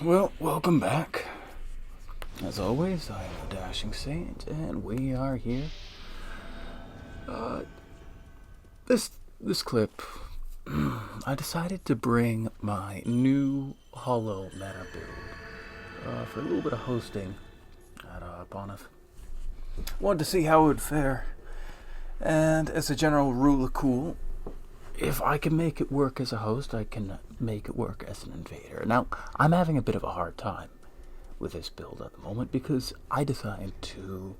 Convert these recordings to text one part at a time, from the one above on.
Well, welcome back. As always, I am the Dashing Saint, and we are here. Uh, this clip, I decided to bring my new Hollow meta build for a little bit of hosting at Bonif. Wanted to see how it would fare, and as a general rule of cool, if I can make it work as a host, I can make it work as an invader. Now, I'm having a bit of a hard time with this build at the moment because I decided to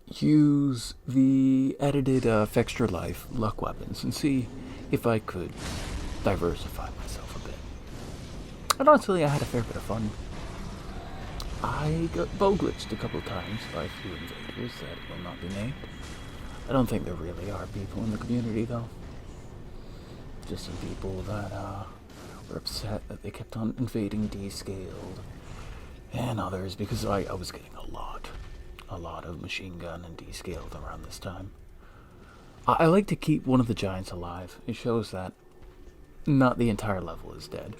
use the edited Extra Life luck weapons and see if I could diversify myself a bit. And honestly, I had a fair bit of fun. I got bow glitched a couple of times by a few invaders that will not be named. I don't think there really are people in the community, though. Just some people that were upset that they kept on invading descaled, and others because I was getting a lot of machine gun and descaled around this time. I like to keep one of the giants alive. It shows that not the entire level is dead.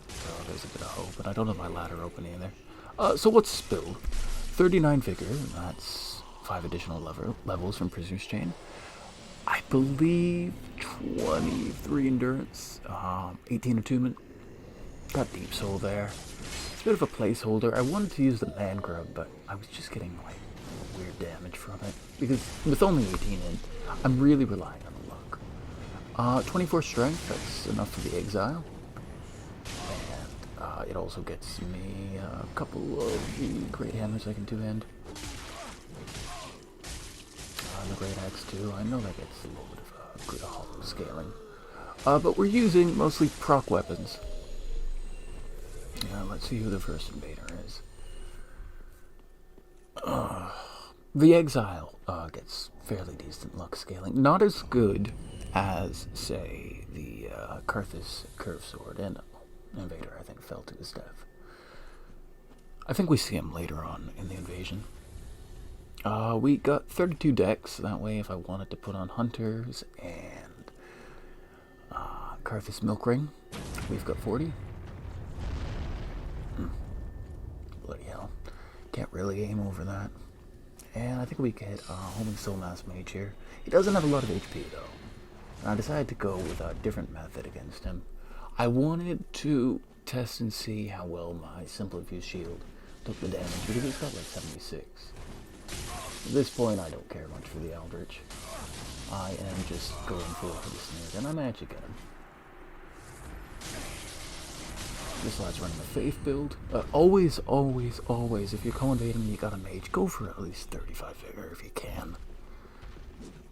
So there's a bit of hope, and I don't have my ladder open either. So what's this build? 39 vigor, that's 5 additional levels from Prisoner's Chain. I believe 23 endurance, 18 attunement. Got deep soul there. It's a bit of a placeholder. I wanted to use the man grub, but I was just getting like weird damage from it because with only 18 in, I'm really relying on the luck. 24 strength. That's enough for the exile, and it also gets me a couple of the great hammers I can two-hand. The Great Axe too. I know that gets a little bit of good hollow scaling. But we're using mostly proc weapons. Let's see who the first invader is. The Exile gets fairly decent luck scaling. Not as good as, say, the Karthus Curve Sword, and Invader, I think, fell to his death. I think we see him later on in the invasion. We got 32 decks, that way if I wanted to put on Hunters and Karthus Milk Ring, we've got 40. Bloody hell. Can't really aim over that. And I think we get Homing Soul Mass Mage here. He doesn't have a lot of HP though. And I decided to go with a different method against him. I wanted to test and see how well my Simple Infused Shield took the damage, because it's got like 76. At this point, I don't care much for the Eldritch. I am just going for the Snare, and I managed to get him. This lad's running a Faith build. Always, if you're co-invading and you got a mage, go for at least 35 vigor if you can.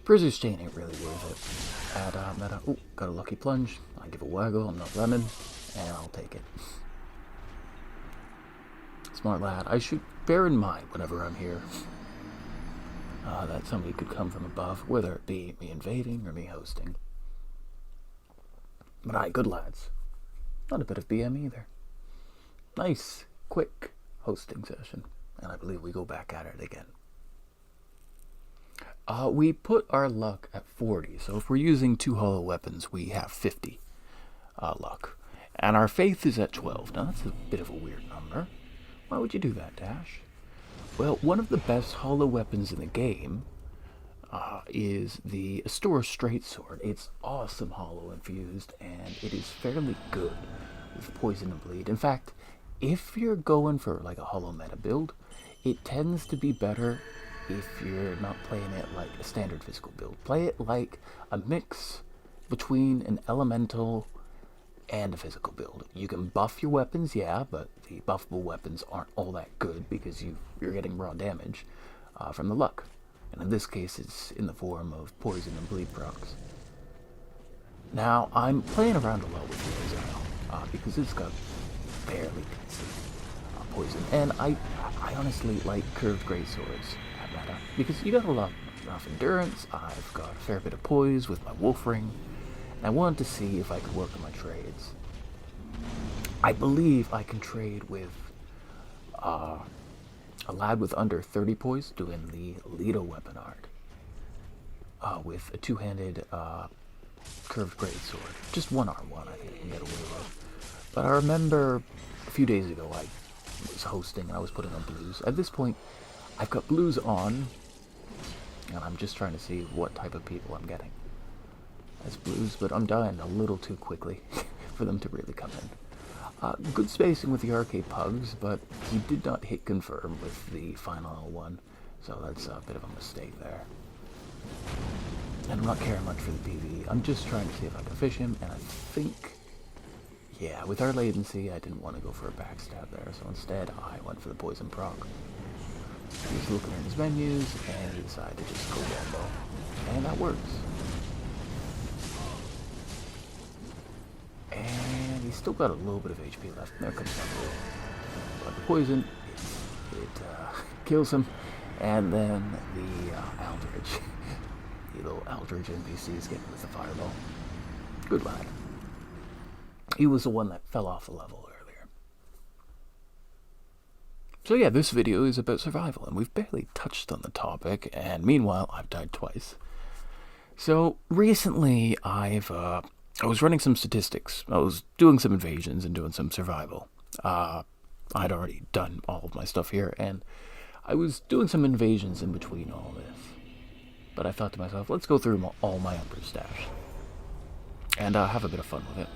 Prisoner's Chain ain't really worth it. Add meta. Ooh, got a lucky plunge. I give a waggle, I'm not lemon, and I'll take it. Smart lad. I should bear in mind whenever I'm here that somebody could come from above, whether it be me invading or me hosting. But aye, good lads. Not a bit of BM either. Nice, quick hosting session. And I believe we go back at it again. We put our luck at 40, so if we're using 2 hollow weapons, we have 50 luck. And our faith is at 12. Now that's a bit of a weird number. Why would you do that, Dash? Well, one of the best hollow weapons in the game is the Astora Straight Sword. It's awesome hollow infused, and it is fairly good with poison and bleed. In fact, if you're going for like a hollow meta build, it tends to be better if you're not playing it like a standard physical build. Play it like a mix between an elemental and a physical build. You can buff your weapons, yeah, but the buffable weapons aren't all that good because you're getting raw damage from the luck. And in this case, it's in the form of poison and bleed procs. Now, I'm playing around a lot with the Exile because it's got fairly decent poison. And I honestly like curved greatswords at meta because you got a lot of endurance. I've got a fair bit of poise with my wolf ring. I wanted to see if I could work on my trades. I believe I can trade with a lad with under 30 poise doing the Leto weapon art with a two-handed curved greatsword. Just one R1 I think I can get away with. But I remember a few days ago I was hosting and I was putting on blues. At this point, I've got blues on, and I'm just trying to see what type of people I'm getting as blues, but I'm dying a little too quickly for them to really come in. Good spacing with the arcade pugs, but he did not hit confirm with the final one, so that's a bit of a mistake there. And I'm not caring much for the PvE. I'm just trying to see if I can fish him, and I think, yeah, with our latency, I didn't want to go for a backstab there, so instead I went for the poison proc. He was looking at his menus, and he decided to just go wombo, and that works. And he's still got a little bit of HP left. There comes that. But the poison, it kills him, and then the Aldridge. The little Aldridge NPCs get with the fireball. Good lad. He was the one that fell off the level earlier. So yeah, this video is about survival, and we've barely touched on the topic, and meanwhile, I've died twice. So recently, I was running some statistics. I was doing some invasions and doing some survival. I'd already done all of my stuff here, and I was doing some invasions in between all this. But I thought to myself, let's go through all my Emperor stash and have a bit of fun with it.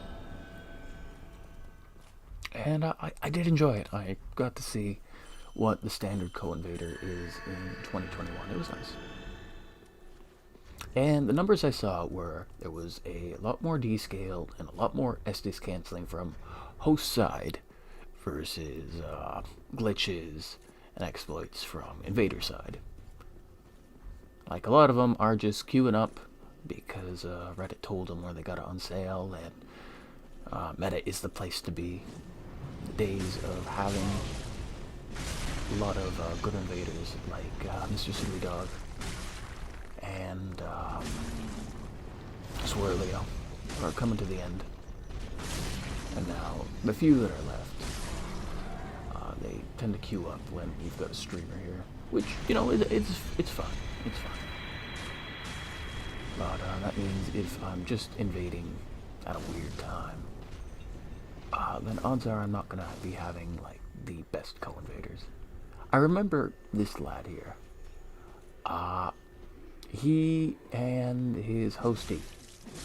And I did enjoy it. I got to see what the standard co-invader is in 2021. It was nice. And the numbers I saw were, there was a lot more descaled and a lot more Estes canceling from host side versus glitches and exploits from invader side. Like, a lot of them are just queuing up because Reddit told them where they got it on sale, and meta is the place to be. The days of having a lot of good invaders like Mr. Silly Dog and Swirlio are coming to the end. And now, the few that are left, they tend to queue up when you've got a streamer here. Which, you know, it's fun. It's fun. But that means if I'm just invading at a weird time, then odds are I'm not going to be having, like, the best co-invaders. I remember this lad here. He and his hostie,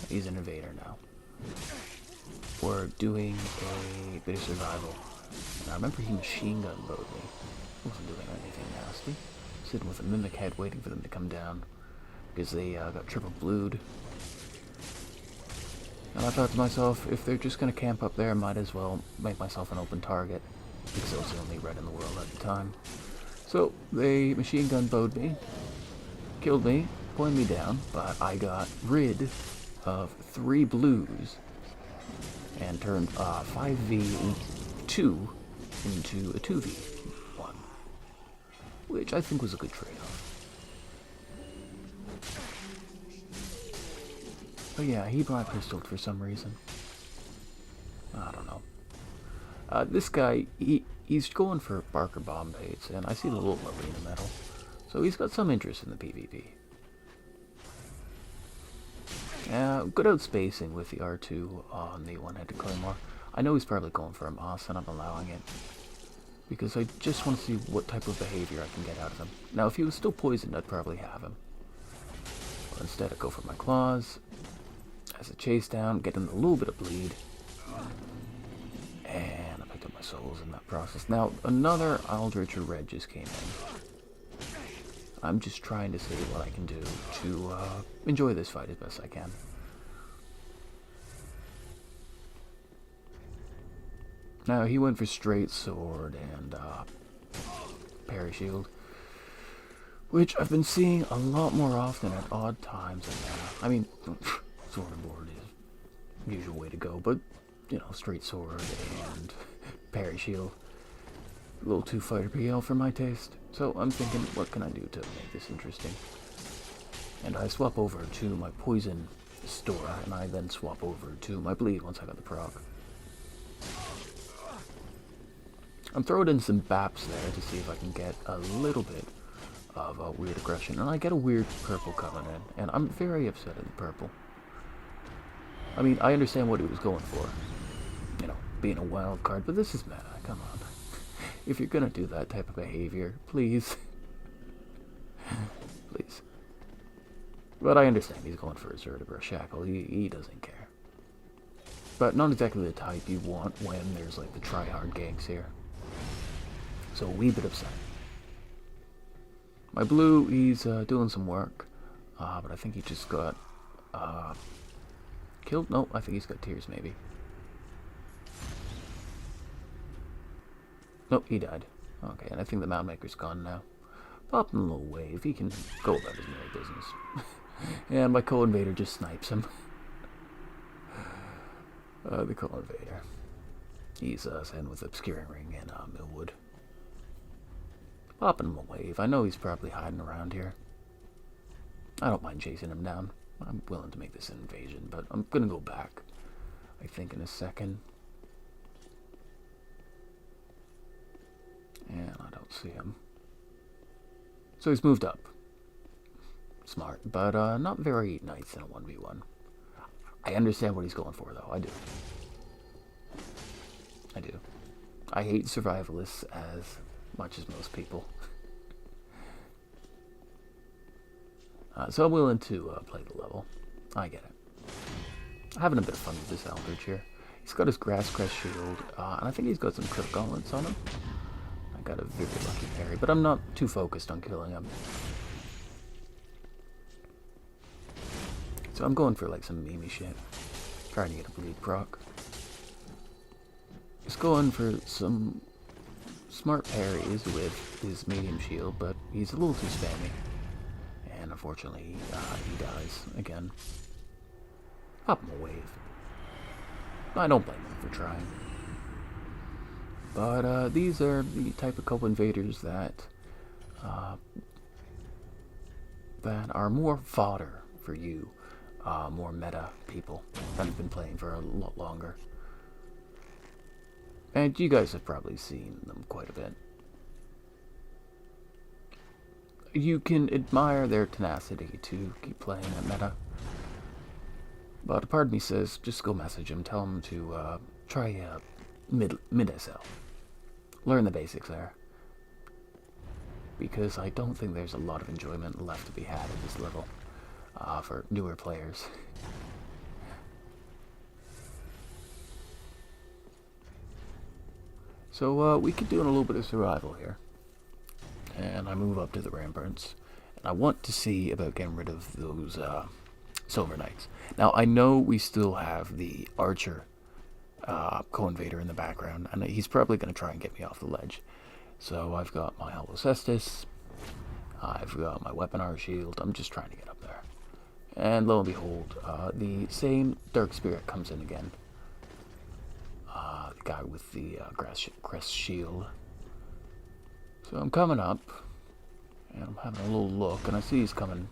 he's an invader now, were doing a bit of survival. And I remember he machine gun loaded me. Wasn't doing anything nasty. Sitting with a mimic head waiting for them to come down because they got triple blued. And I thought to myself, if they're just going to camp up there, I might as well make myself an open target, because I was the only red in the world at the time. So they machine gun bowed me, killed me, pointed me down, but I got rid of 3 blues and turned 5v2 into a 2v1, which I think was a good trade-off. But yeah, he black pistoled for some reason. I don't know. This guy, he's going for Barker bomb baits, and I see the little arena medal, so he's got some interest in the PvP. Good outspacing with the R2 on the one-handed claymore. I know he's probably going for a Moss, and I'm allowing it, because I just want to see what type of behavior I can get out of him. Now, if he was still poisoned, I'd probably have him. But instead, I go for my claws, as a chase down, get him a little bit of bleed, and I picked up my souls in that process. Now, another Aldrich or Red just came in. I'm just trying to see what I can do to enjoy this fight as best I can. Now, he went for straight sword and parry shield, which I've been seeing a lot more often at odd times. I mean, sword and board is the usual way to go, but, you know, straight sword and parry shield, a little too fighter PL for my taste. So I'm thinking, what can I do to make this interesting? And I swap over to my poison store, and I then swap over to my bleed once I got the proc. I'm throwing in some baps there to see if I can get a little bit of a weird aggression, and I get a weird purple coming in, and I'm very upset at the purple. I mean, I understand what he was going for. You know, being a wild card, but this is meta. Come on. If you're gonna do that type of behavior, please. Please. But I understand he's going for a Zerd or a Shackle. He doesn't care. But not exactly the type you want when there's like the try-hard ganks here. So a wee bit upset. My blue, he's doing some work. But I think he just got killed. No, I think he's got tears maybe. Nope, he died. Okay, and I think the Mound Maker's gone now. Pop him a little wave. He can go about his merry business. And my co-invader just snipes him. The co-invader. He's sitting with Obscuring Ring and Millwood. Popping him a wave. I know he's probably hiding around here. I don't mind chasing him down. I'm willing to make this an invasion, but I'm gonna go back, I think, in a second. And I don't see him. So he's moved up. Smart, but not very nice in a 1v1. I understand what he's going for, though. I do. I do. I hate survivalists as much as most people. So I'm willing to play the level. I get it. Having a bit of fun with this Eldritch here. He's got his Grass Crest Shield, and I think he's got some Crit Gauntlets on him. I got a very lucky parry, but I'm not too focused on killing him. So I'm going for like some meme shit. Trying to get a bleed proc. He's going for some smart parries with his medium shield, but he's a little too spammy. And unfortunately, he dies again. Pop him a wave. I don't blame him for trying. But these are the type of co-invaders that are more fodder for you, more meta people that have been playing for a lot longer. And you guys have probably seen them quite a bit. You can admire their tenacity to keep playing at meta. But a part of me says, just go message him, tell him to try mid SL. Learn the basics there. Because I don't think there's a lot of enjoyment left to be had at this level for newer players. So we keep doing a little bit of survival here. And I move up to the ramparts. And I want to see about getting rid of those Silver Knights. Now, I know we still have the Archer co-invader in the background, and he's probably going to try and get me off the ledge. So I've got my Hollow Cestus, I've got my Weaponar Shield. I'm just trying to get up there. And lo and behold, the same Dark Spirit comes in again. The guy with the Grass Crest Shield. So I'm coming up, and I'm having a little look, and I see he's coming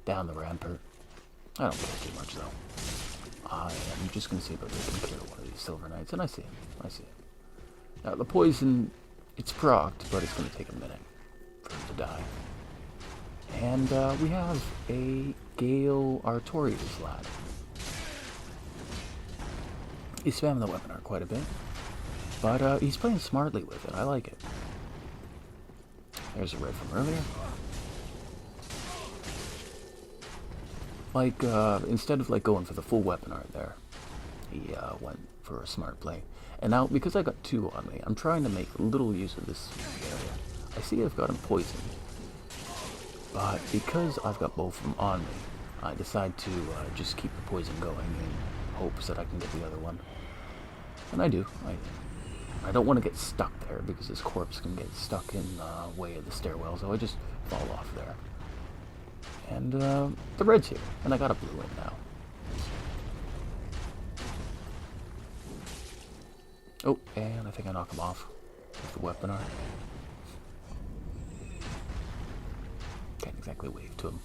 down the rampart. I don't care too much, though. I am just going to see if I can kill one of these Silver Knights, and I see him. I see him. Now, the poison, it's procced, but it's going to take a minute for him to die. And we have a Gale Artorias lad. He's spamming the Weaponar quite a bit, but he's playing smartly with it. I like it. There's a red from earlier. Like, instead of like going for the full Weaponar there, he went for a smart play. And now, because I got two on me, I'm trying to make little use of this area. I see I've got him poisoned. But because I've got both of them on me, I decide to just keep the poison going in hopes that I can get the other one. And I do. I don't want to get stuck there because his corpse can get stuck in the way of the stairwell, so I just fall off there. And the red's here, and I got a blue in now. Oh, and I think I knock him off with the Weaponar. Can't exactly wave to him.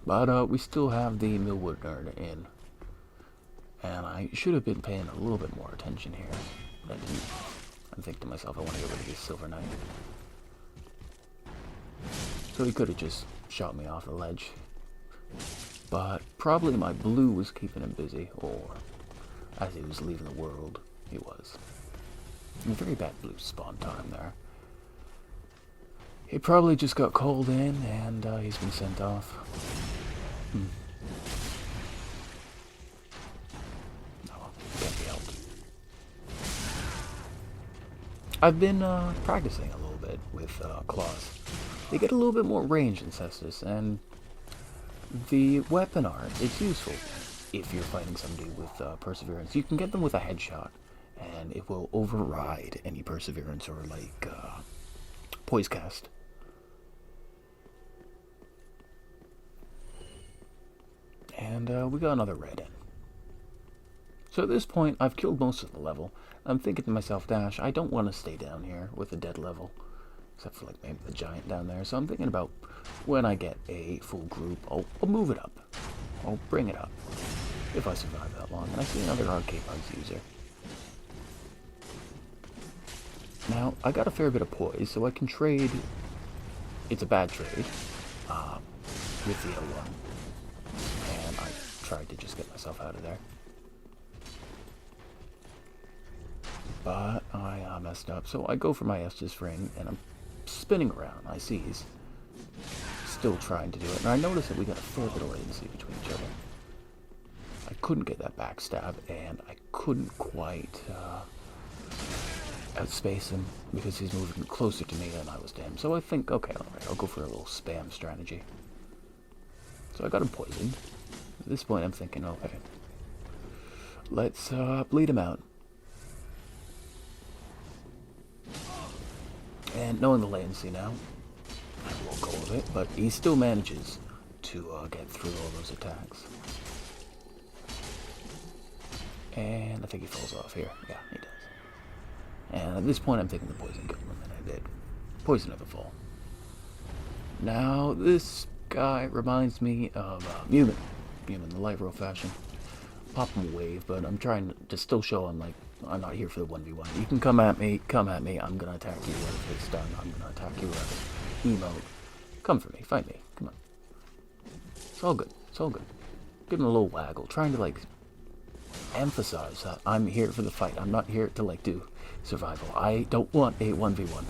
But we still have the Millwood nerd in. And I should have been paying a little bit more attention here. But I didn't. I'm thinking to myself, I want to get rid of this Silver Knight. So he could have just shot me off the ledge. But probably my blue was keeping him busy, or as he was leaving the world, he was. A very bad blue spawn time there. He probably just got called in and he's been sent off. Oh, can't be helped. I've been practicing a little bit with claws. They get a little bit more range in Cestus, and the weapon art is useful if you're fighting somebody with perseverance. You can get them with a headshot, and it will override any perseverance or like poise cast. And we got another red in. So at this point, I've killed most of the level. I'm thinking to myself, Dash, I don't want to stay down here with a dead level. Except for like maybe the giant down there. So I'm thinking about when I get a full group, I'll move it up. I'll bring it up. If I survive that long. And I see another arcade bugs user. Now, I got a fair bit of poise, so I can trade. It's a bad trade. With the L1. And I tried to just get myself out of there. But I messed up, so I go for my Estus ring, and I'm spinning around. I see he's still trying to do it, and I notice that we got a fair bit of latency between each other. I couldn't get that backstab, and I couldn't quite outspace him because he's moving closer to me than I was to him. So I think, okay, alright, I'll go for a little spam strategy. So I got him poisoned. At this point, I'm thinking, okay, let's bleed him out. And knowing the latency now, I will go with it, but he still manages to get through all those attacks. And I think he falls off here. Yeah, he does. And at this point, I'm thinking the poison killed him, and I did. Poison never fall. Now, this guy reminds me of Mumin. Mumin, the light row fashion. Pop him a wave, but I'm trying to still show him, like, I'm not here for the 1v1. You can come at me, I'm gonna attack you with a stun, I'm gonna attack you with an emote. Come for me, fight me, come on. It's all good, it's all good. Give him a little waggle, trying to, like, emphasize that I'm here for the fight. I'm not here to, like, do survival. I don't want a 1v1.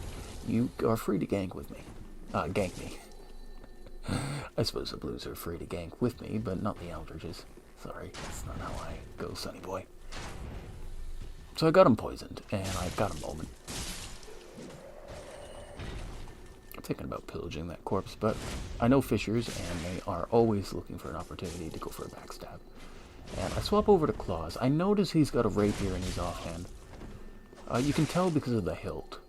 You are free to gank with me. Gank me. I suppose the blues are free to gank with me, but not the Eldridges. Sorry, that's not how I go, sonny boy. So I got him poisoned, and I got a moment. I'm thinking about pillaging that corpse, but I know fishers, and they are always looking for an opportunity to go for a backstab. And I swap over to Claws. I notice he's got a rapier in his offhand. You can tell because of the hilt.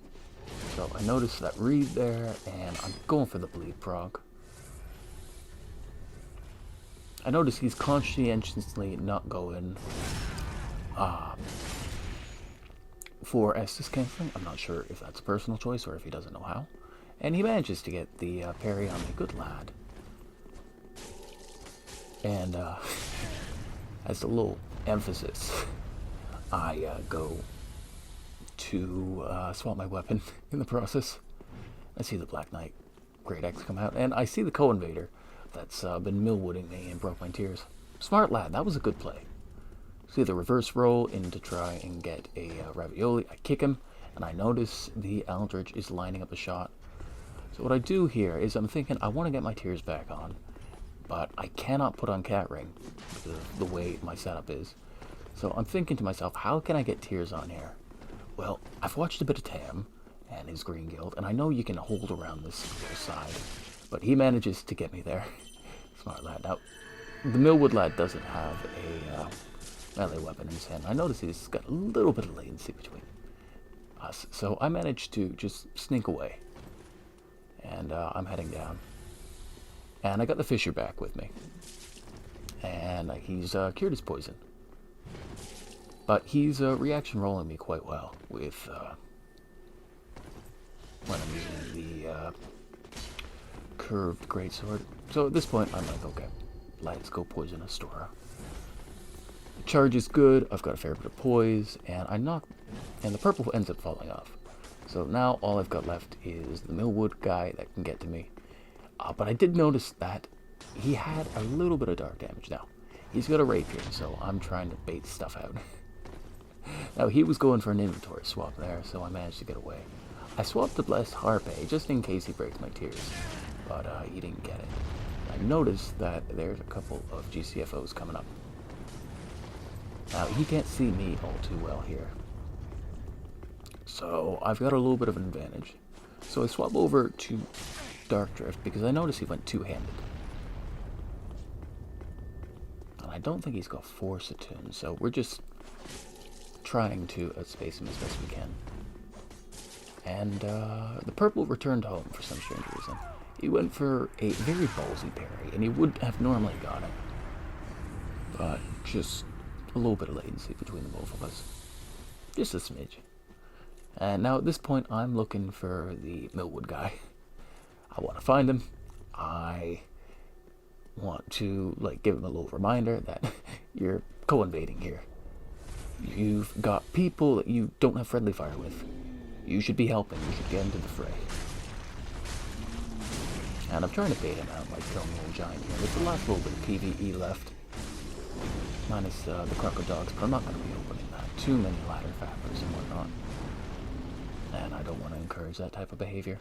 So I notice that reed there, and I'm going for the bleed prog. I notice he's conscientiously not going for Estus canceling. I'm not sure if that's a personal choice or if he doesn't know how. And he manages to get the parry on me. Good lad. And as a little emphasis, I go to swap my weapon in the process. I see the Black Knight Great Axe come out, and I see the Co-Invader that's been millwooding me and broke my tears. Smart lad, that was a good play. See the reverse roll in to try and get a ravioli. I kick him, and I notice the Eldritch is lining up a shot. So what I do here is I'm thinking I want to get my tears back on, but I cannot put on Cat Ring because of the way my setup is. So I'm thinking to myself, how can I get tears on here? Well, I've watched a bit of Tam and his Green Guild, and I know you can hold around this side, but he manages to get me there. Smart lad. Now, the Millwood lad doesn't have a melee weapon in his hand. I notice he's got a little bit of latency between us, so I managed to just sneak away. And I'm heading down. And I got the Fisher back with me. And he's cured his poison. But he's reaction rolling me quite well with when I'm using the curved greatsword. So at this point, I'm like, okay, let's go poison Astora. The charge is good. I've got a fair bit of poise, and and the purple ends up falling off. So now all I've got left is the Millwood guy that can get to me. But I did notice that he had a little bit of dark damage now. He's got a rapier, so I'm trying to bait stuff out. Now, he was going for an inventory swap there, so I managed to get away. I swapped the Blessed Harpe just in case he breaks my tears, but he didn't get it. I noticed that there's a couple of GCFOs coming up. Now, he can't see me all too well here, so I've got a little bit of an advantage. So I swap over to Dark Drift because I noticed he went two-handed. And I don't think he's got 4 Satoons, so we're just trying to outspace him as best we can. And the purple returned home for some strange reason. He went for a very ballsy parry, and he would have normally got it. But just a little bit of latency between the both of us. Just a smidge. And now at this point, I'm looking for the Millwood guy. I want to find him. I want to give him a little reminder that you're co-invading here. You've got people that you don't have friendly fire with. You should be helping. You should get into the fray. And I'm trying to bait him out by killing the old giant here. There's the last little bit of PvE left. Minus the crocodiles, but I'm not going to be opening that. Too many ladder fappers and whatnot. And I don't want to encourage that type of behavior.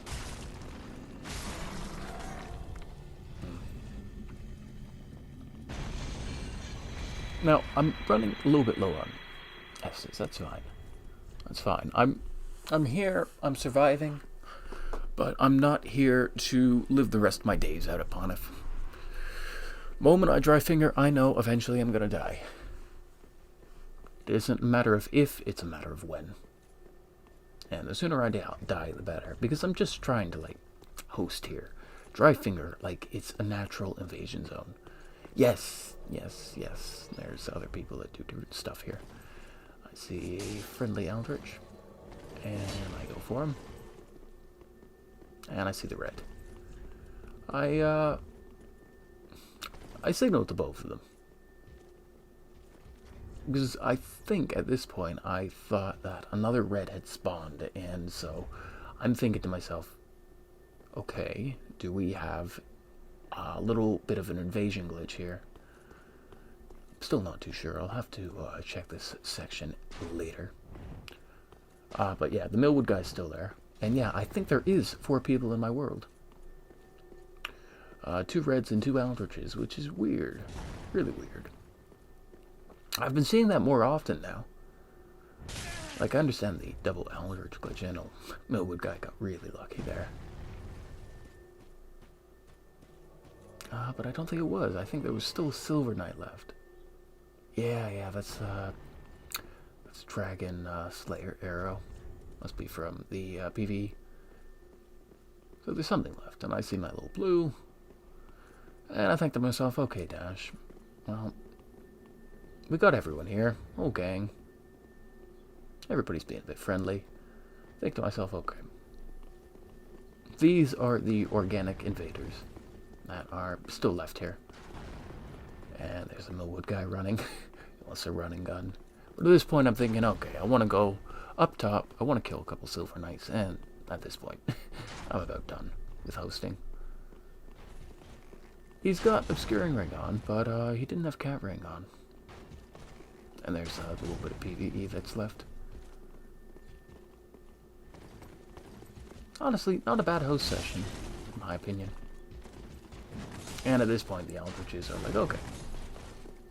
Now, I'm running a little bit low on S's. That's fine. That's fine. I'm here. I'm surviving. But I'm not here to live the rest of my days out upon it. Moment I dry finger, I know eventually I'm going to die. It isn't a matter of if, it's a matter of when. And the sooner I die, the better. Because I'm just trying to, host here. Dry finger, it's a natural invasion zone. Yes. There's other people that do stuff here. I see a friendly Eldritch. And I go for him. And I see the red. I signaled to both of them. Because I think at this point I thought that another red had spawned, and so I'm thinking to myself, okay, do we have a little bit of an invasion glitch here? Still not too sure. I'll have to check this section later. But yeah, the Millwood guy's still there. And yeah, I think there is 4 people in my world. 2 reds and 2 eldritches, which is weird. Really weird. I've been seeing that more often now. I understand the double eldritch glitch, and Millwood guy got really lucky there. But I don't think it was. I think there was still a Silver Knight left. Yeah, that's Dragon Slayer Arrow. Must be from the PvE. So there's something left, and I see my little blue. And I think to myself, okay, Dash. Well, we got everyone here. Whole gang. Everybody's being a bit friendly. Think to myself, okay. These are the organic invaders that are still left here. And there's a Millwood guy running. He wants a running gun. But at this point, I'm thinking, okay, I want to go up top. I want to kill a couple Silver Knights. And at this point, I'm about done with hosting. He's got Obscuring Ring on, but he didn't have Cat Ring on. And there's a little bit of PvE that's left. Honestly, not a bad host session, in my opinion. And at this point, the Eldritches are like, okay,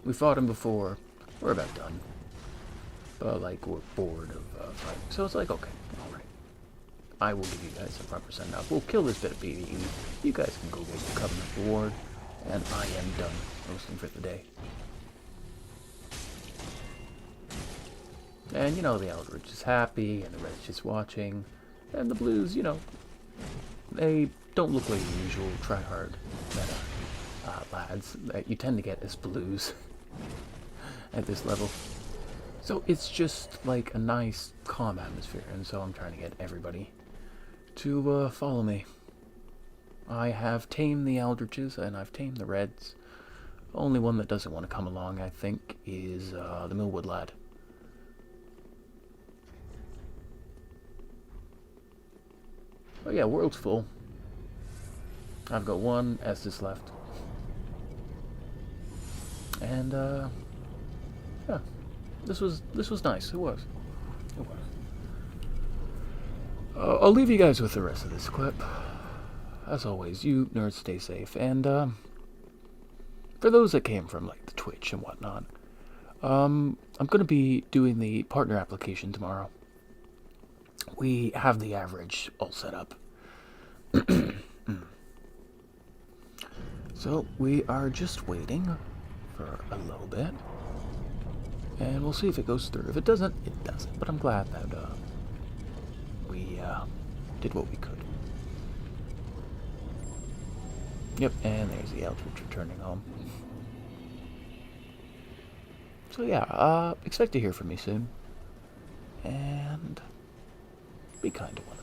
we fought him before, we're about done. But, we're bored of fighting. So it's like, okay, alright. I will give you guys a proper send-off. We'll kill this bit of PvE. You guys can go get your Covenant reward. And I am done hosting for the day. And, the Eldritch is happy, and the Red's just watching. And the Blues, they don't look like the usual try-hard meta lads that you tend to get as Blues at this level. So it's just a nice, calm atmosphere, and so I'm trying to get everybody to follow me. I have tamed the Eldritches, and I've tamed the Reds. The only one that doesn't want to come along, I think, is the Millwood lad. Oh yeah, world's full. I've got 1 Estus left. And, yeah. This was nice. It was. I'll leave you guys with the rest of this clip. As always, you nerds stay safe, and for those that came from like the Twitch and whatnot, I'm gonna be doing the partner application tomorrow. We have the average all set up. So we are just waiting for a little bit, and we'll see if it goes through. If it doesn't, it doesn't. But I'm glad that we did what we could. Yep, and there's the Eldritch returning home. So yeah, expect to hear from me soon, and be kind to one